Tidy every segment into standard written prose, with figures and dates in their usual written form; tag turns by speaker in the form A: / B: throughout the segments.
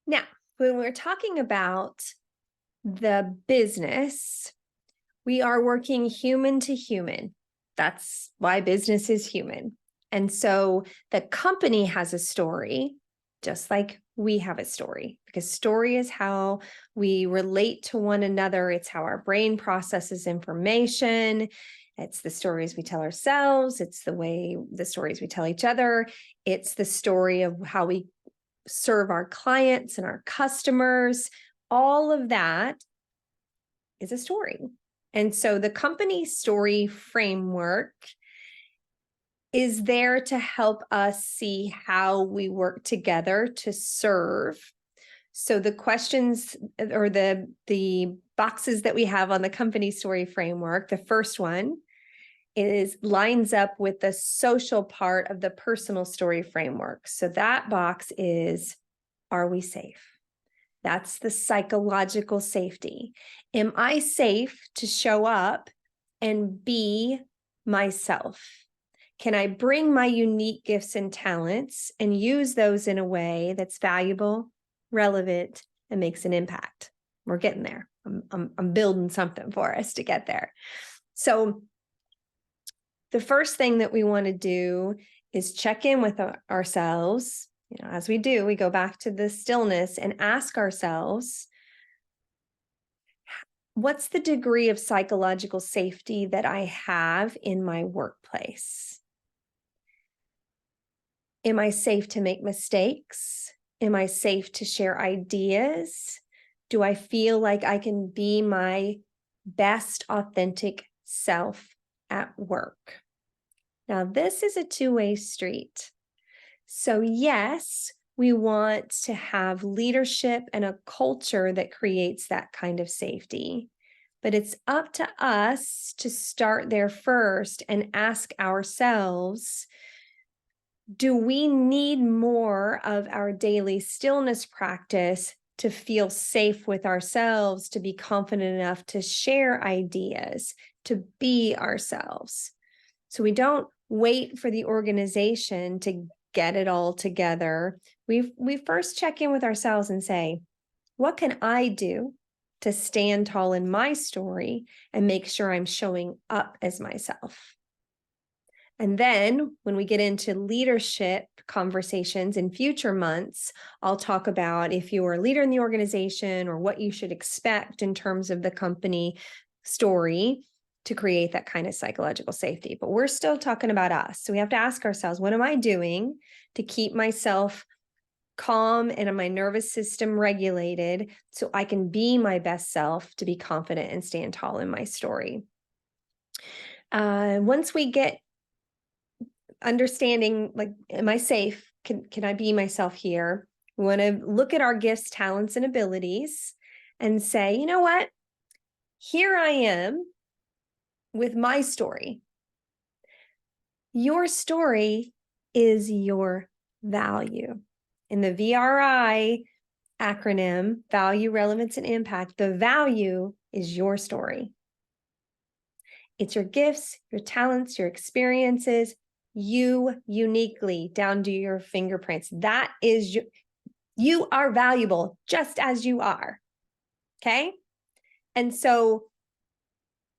A: Now, when we're talking about the business, we are working human to human. That's why business is human. And so the company has a story, just like we have a story, because story is how we relate to one another. It's how our brain processes information. It's the stories we tell ourselves. It's the stories we tell each other. It's the story of how we serve our clients and our customers. All of that is a story. And so the company story framework is there to help us see how we work together to serve. So the questions or the boxes that we have on the company story framework, the first one lines up with the social part of the personal story framework. So that box is, are we safe? That's the psychological safety. Am I safe to show up and be myself? Can I bring my unique gifts and talents and use those in a way that's valuable, relevant, and makes an impact? We're getting there. I'm building something for us to get there. So the first thing that we want to do is check in with ourselves. As we do, we go back to the stillness and ask ourselves, what's the degree of psychological safety that I have in my workplace? Am I safe to make mistakes? Am I safe to share ideas? Do I feel like I can be my best authentic self at work? Now, this is a two-way street. So yes, we want to have leadership and a culture that creates that kind of safety. But it's up to us to start there first and ask ourselves, do we need more of our daily stillness practice to feel safe with ourselves, to be confident enough to share ideas, to be ourselves? So we don't wait for the organization to get it all together. We first check in with ourselves and say, what can I do to stand tall in my story and make sure I'm showing up as myself? And then when we get into leadership conversations in future months, I'll talk about if you are a leader in the organization or what you should expect in terms of the company story to create that kind of psychological safety. But we're still talking about us. So we have to ask ourselves, what am I doing to keep myself calm and my nervous system regulated so I can be my best self, to be confident and stand tall in my story? Once we get understanding, like, am I safe? Can I be myself here? We want to look at our gifts, talents, and abilities and say, you know what? Here I am with my story. Your story is your value. In the VRI acronym, value, relevance, and impact, the value is your story. It's your gifts, your talents, your experiences, you uniquely down to your fingerprints. That is you are valuable just as you are. Okay? And so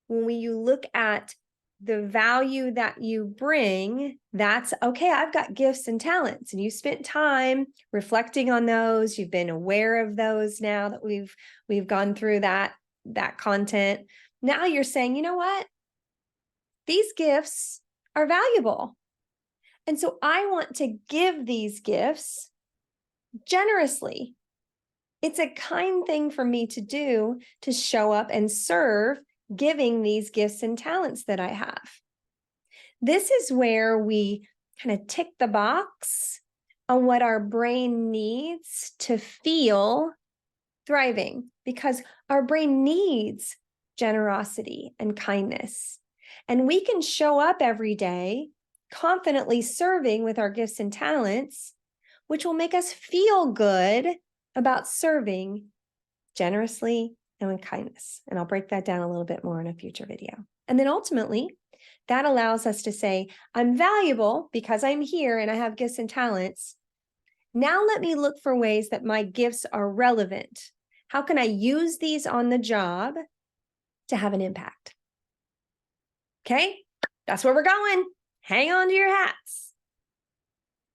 A: when you look at the value that you bring, that's okay. I've got gifts and talents, and you spent time reflecting on those. You've been aware of those now that we've gone through that content. Now you're saying, you know what? These gifts are valuable. And so I want to give these gifts generously. It's a kind thing for me to do, to show up and serve, giving these gifts and talents that I have. This is where we kind of tick the box on what our brain needs to feel thriving, because our brain needs generosity and kindness. And we can show up every day confidently serving with our gifts and talents, which will make us feel good about serving generously and with kindness. And I'll break that down a little bit more in a future video. And then ultimately, that allows us to say, I'm valuable because I'm here and I have gifts and talents. Now let me look for ways that my gifts are relevant. How can I use these on the job to have an impact? Okay, that's where we're going. Hang on to your hats.